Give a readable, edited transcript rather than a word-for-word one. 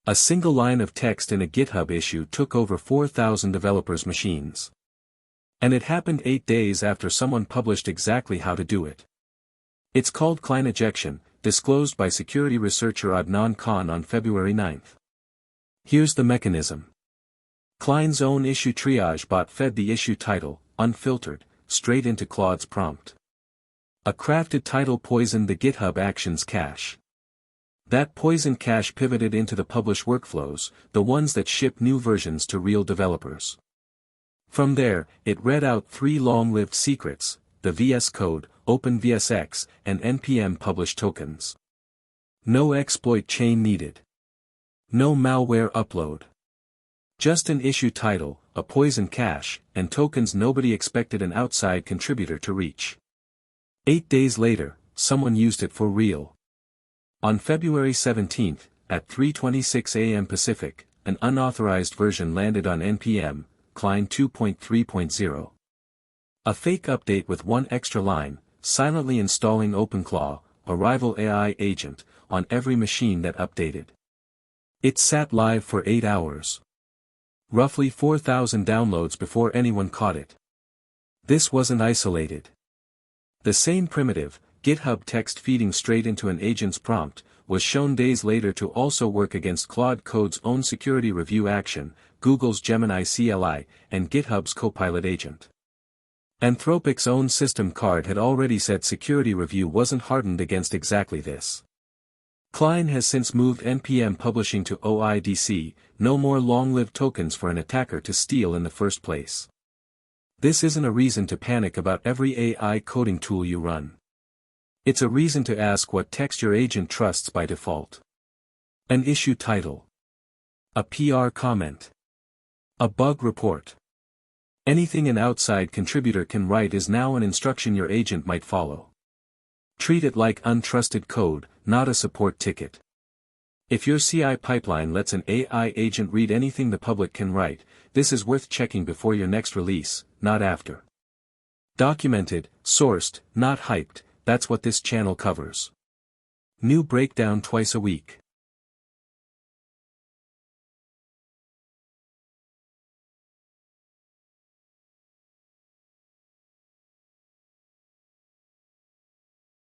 A single line of text in a GitHub issue took over 4,000 developers' machines. And it happened 8 days after someone published exactly how to do it. It's called Clinejection, disclosed by security researcher Adnan Khan on February 9. Here's the mechanism. Cline's own issue-triage bot fed the issue title, unfiltered, straight into Claude's prompt. A crafted title poisoned the GitHub Actions cache. That poisoned cache pivoted into the publish workflows, the ones that ship new versions to real developers. From there, it read out 3 long-lived secrets, the VS Code, OpenVSX, and npm publish tokens. No exploit chain needed. No malware upload. Just an issue title, a poison cache, and tokens nobody expected an outside contributor to reach. 8 days later, someone used it for real. On February 17, at 3:26 a.m. Pacific, an unauthorized version landed on npm, Cline 2.3.0. A fake update with 1 extra line, silently installing OpenClaw, a rival AI agent, on every machine that updated. It sat live for 8 hours. Roughly 4,000 downloads before anyone caught it. This wasn't isolated. The same primitive, GitHub text feeding straight into an agent's prompt, was shown days later to also work against Claude Code's own security review action, Google's Gemini CLI, and GitHub's Copilot agent. Anthropic's own system card had already said security review wasn't hardened against exactly this. Cline has since moved npm publishing to OIDC, no more long-lived tokens for an attacker to steal in the first place. This isn't a reason to panic about every AI coding tool you run. It's a reason to ask what text your agent trusts by default. An issue title. A PR comment. A bug report. Anything an outside contributor can write is now an instruction your agent might follow. Treat it like untrusted code, not a support ticket. If your CI pipeline lets an AI agent read anything the public can write, this is worth checking before your next release, not after. Documented, sourced, not hyped, that's what this channel covers. New breakdown twice a week.